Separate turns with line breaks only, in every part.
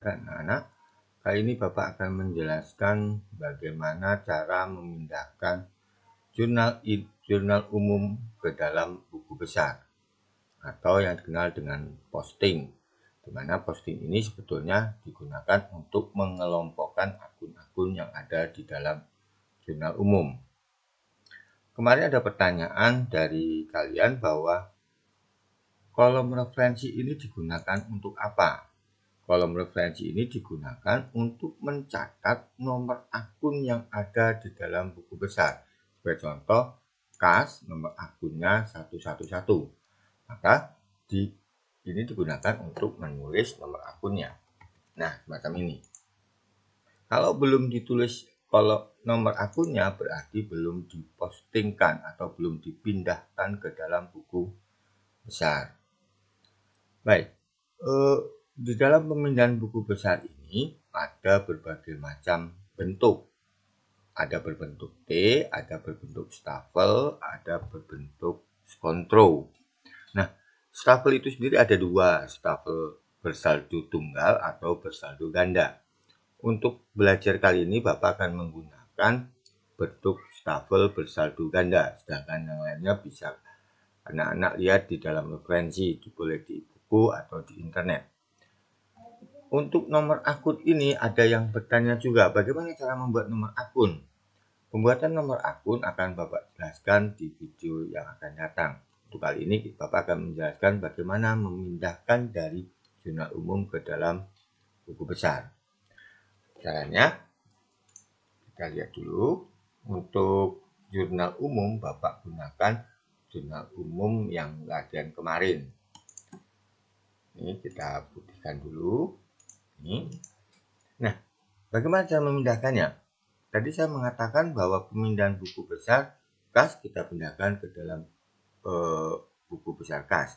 Anak-anak, kali ini Bapak akan menjelaskan bagaimana cara memindahkan jurnal umum ke dalam buku besar atau yang dikenal dengan posting, di mana posting ini sebetulnya digunakan untuk mengelompokkan akun-akun yang ada di dalam jurnal umum. Kemarin ada pertanyaan dari kalian bahwa kolom referensi ini digunakan untuk apa? Kolom referensi ini digunakan untuk mencatat nomor akun yang ada di dalam buku besar. Sebagai contoh, kas nomor akunnya 111. Maka ini digunakan untuk menulis nomor akunnya. Nah, semacam ini. Kalau belum ditulis kalau nomor akunnya berarti belum dipostingkan atau belum dipindahkan ke dalam buku besar. Baik, di dalam pemindahan buku besar ini ada berbagai macam bentuk. Ada berbentuk T, ada berbentuk stafel, ada berbentuk kontrol. Nah, stafel itu sendiri ada dua, stafel bersaldo tunggal atau bersaldo ganda. Untuk belajar kali ini Bapak akan menggunakan bentuk stafel bersaldo ganda, sedangkan yang lainnya bisa anak-anak lihat di dalam referensi, boleh di buku atau di internet. Untuk nomor akun ini ada yang bertanya juga, bagaimana cara membuat nomor akun? Pembuatan nomor akun akan Bapak jelaskan di video yang akan datang. Untuk kali ini Bapak akan menjelaskan bagaimana memindahkan dari jurnal umum ke dalam buku besar. Caranya kita lihat dulu. Untuk jurnal umum Bapak gunakan jurnal umum yang latihan kemarin. Ini kita putihkan dulu. Ini. Nah, bagaimana cara memindahkannya? Tadi saya mengatakan bahwa pemindahan buku besar kas kita pindahkan ke dalam buku besar kas.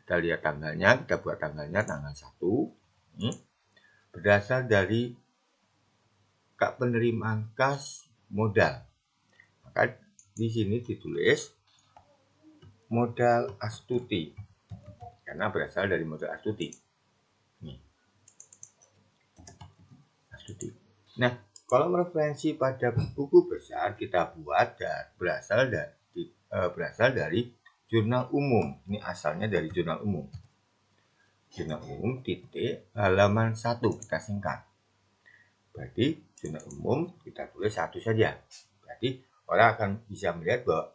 Kita lihat tanggalnya, kita buat tanggalnya tanggal 1. Ini berdasar dari penerimaan kas modal. Maka di sini ditulis modal Astuti karena berasal dari modal Astuti. Nih. Astuti. Nah, kolom referensi pada buku besar kita buat berasal dari jurnal umum. Ini asalnya dari jurnal umum. Jurnal umum titik halaman 1 kita singkat. Berarti jurnal umum kita tulis 1 saja. Berarti orang akan bisa melihat bahwa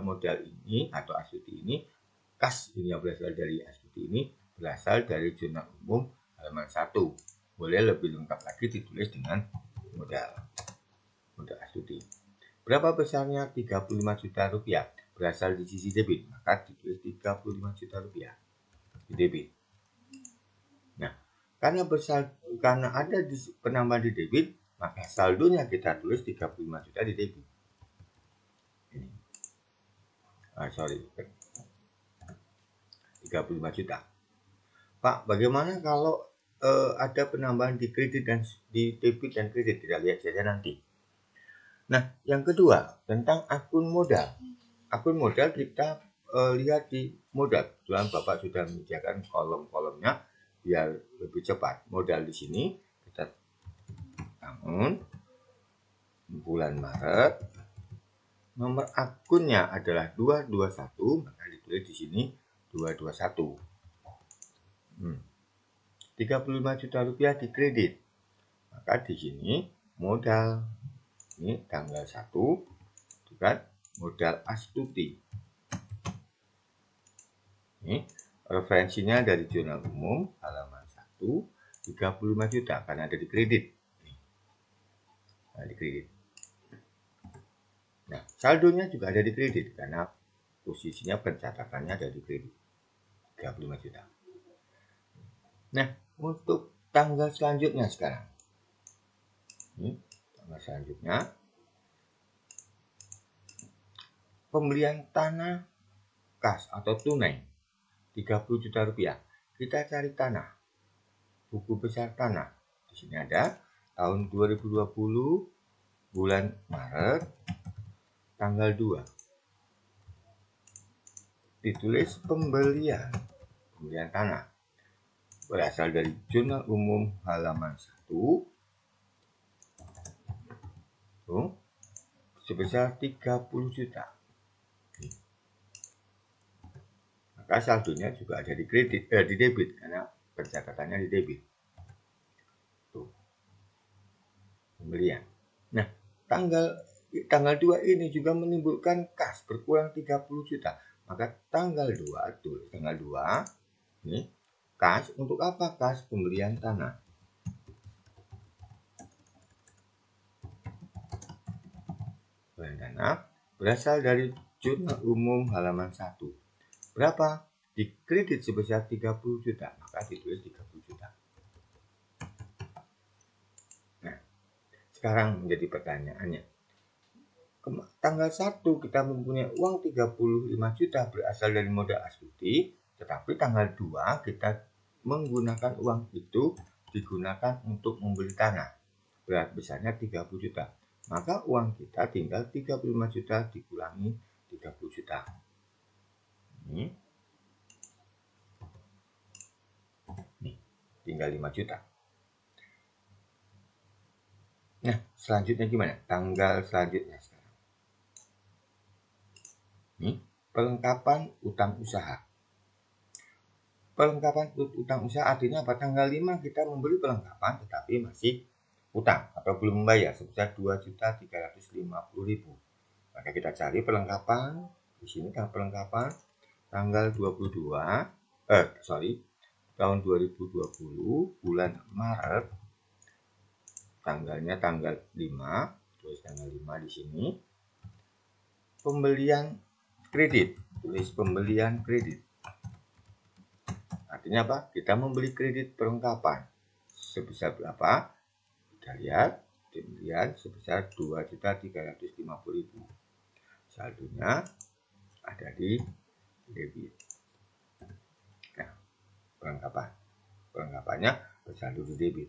modal ini atau Astuti ini, kas ini yang berasal dari Astuti ini berasal dari jurnal umum halaman 1. Boleh lebih lengkap lagi ditulis dengan modal Astuti. Berapa besarnya 35 juta rupiah? Berasal di sisi debit, maka ditulis 35 juta rupiah di debit. Nah, karena ada penambahan di debit, maka saldonya kita tulis 35 juta di debit. Ini. 35 juta. Pak, bagaimana kalau ada penambahan di kredit dan di debit dan kredit? Kita lihat saja nanti. Nah, yang kedua tentang akun modal. Akun modal kita lihat di modal. Kebetulan Bapak sudah menyediakan kolom-kolomnya biar lebih cepat. Modal di sini kita bangun bulan Maret. Nomor akunnya adalah 221, maka ditulis di sini 221. 35 juta rupiah di kredit. Maka di sini modal ini tanggal 1 kan modal Astuti. Ini referensinya dari jurnal umum halaman 1 35 juta karena ada di kredit. Nah, di kredit. Nah, saldonya juga ada di kredit karena posisinya pencatatannya ada di kredit. 35 juta. Nah, untuk tanggal selanjutnya sekarang. Ini tanggal selanjutnya. Pembelian tanah kas atau tunai 30 juta rupiah. Kita cari tanah. Buku besar tanah. Di sini ada tahun 2020 bulan Maret tanggal 2. Ditulis pembelian tanah. berasal dari jurnal umum halaman 1 sebesar 30 juta. Maka saldonya juga ada di di debit karena pencatatannya di debit. Tuh. Pembelian. Nah, tanggal 2 ini juga menimbulkan kas berkurang 30 juta. Maka tanggal 2 ini kas untuk apa? Kas pembelian tanah. Pembelian tanah berasal dari jurnal umum halaman 1. Berapa? Dikredit sebesar 30 juta, maka ditulis 30 juta. Nah, sekarang menjadi pertanyaannya. Tanggal 1 kita mempunyai uang 35 juta berasal dari modal asuransi, tetapi tanggal 2 kita menggunakan uang itu digunakan untuk membeli tanah. Berat besarnya 30 juta. Maka uang kita tinggal 35 juta dikurangi 30 juta. Nih, tinggal 5 juta. Nah, selanjutnya gimana? Tanggal selanjutnya sekarang. Nih, perlengkapan utang usaha. Perlengkapan utang usaha artinya apa? Tanggal 5 kita membeli perlengkapan tetapi masih utang atau belum membayar sebesar 2.350.000. Maka kita cari perlengkapan. Di sini perlengkapan tanggal 22 tahun 2020 bulan Maret, tanggalnya tanggal 5, tulis tanggal 5 di sini. Pembelian kredit, tulis pembelian kredit. Artinya apa? Kita membeli kredit perlengkapan sebesar berapa? Kita lihat pembelian sebesar 2.350.000. Saldonya ada di debit. Nah, perlengkapannya bersaldo di debit.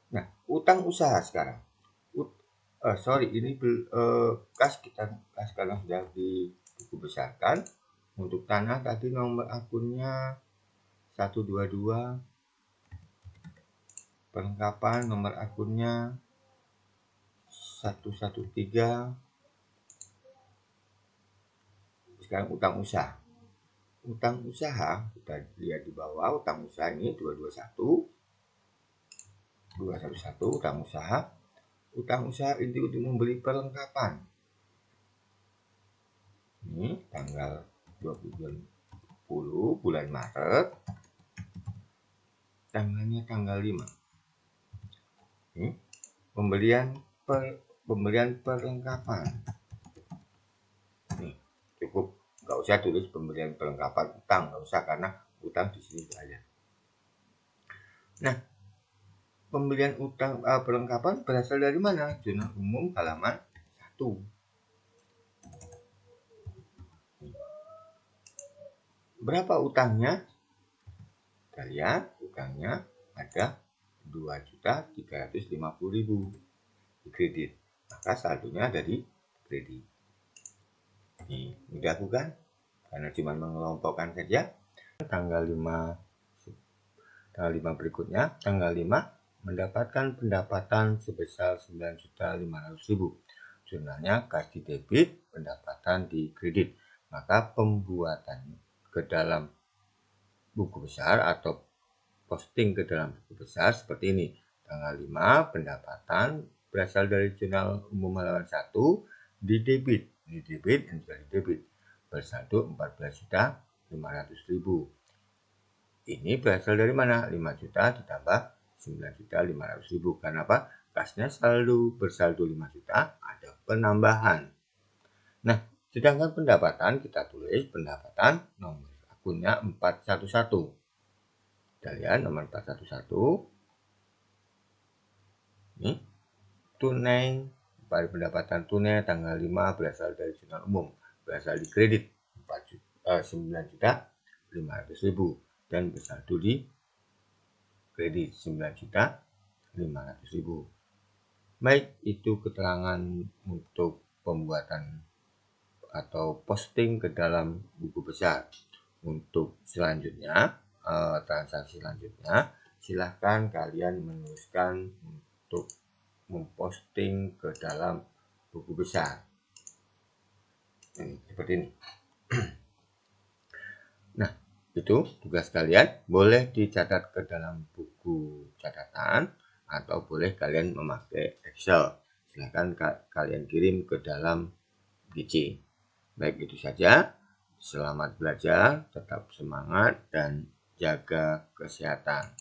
Nah, utang usaha sekarang. Ini kas sekarang sudah dibuku besarkan. Untuk tanah tadi nomor akunnya 122, perlengkapan nomor akunnya 113. Sekarang utang usaha. Utang usaha kita lihat di bawah, utang usaha ini 211 utang usaha. Utang usaha ini untuk membeli perlengkapan. Ini tanggal 20 bulan Maret. Tanggalnya tanggal 5. Ini pembelian perlengkapan. Nih, cukup, nggak usah tulis pembelian perlengkapan utang, nggak usah karena utang di sini ada. Nah, pembelian utang perlengkapan berasal dari mana? Jurnal umum halaman 1. Berapa utangnya? Kita lihat utangnya ada 2.350.000 di kredit. Maka saldonya ada di kredit. Ini mudah bukan? Karena cuma mengelompokkan saja. Tanggal 5 berikutnya, tanggal 5 mendapatkan pendapatan sebesar 9.500.000. Jurnalnya kas di debit, pendapatan di kredit. Maka pembuatan ke dalam buku besar atau posting ke dalam buku besar seperti ini. Tanggal 5 pendapatan berasal dari jurnal umum halaman 1 di debit. Di debit dan juga di debit. Bersaldo 14.500.000. Ini berasal dari mana? 5 juta ditambah 9.500.000. Karena apa? Kasnya bersaldo 5 juta, ada penambahan. Nah, sedangkan pendapatan kita tulis pendapatan nomor akunnya 411. Kita lihat nomor 411. Ini tunai, pada pendapatan tunai tanggal 5 berasal dari jurnal umum, berasal di kredit 9.500.000 dan bersaldo di kredit 9.500.000. Baik, itu keterangan untuk pembuatan atau posting ke dalam buku besar. Untuk selanjutnya transaksi selanjutnya, silahkan kalian menuliskan untuk memposting ke dalam buku besar. Ini seperti ini. Nah, itu tugas kalian, boleh dicatat ke dalam buku catatan atau boleh kalian memakai Excel. Silahkan kalian kirim ke dalam GC. Baik, itu saja. Selamat belajar, tetap semangat dan jaga kesehatan.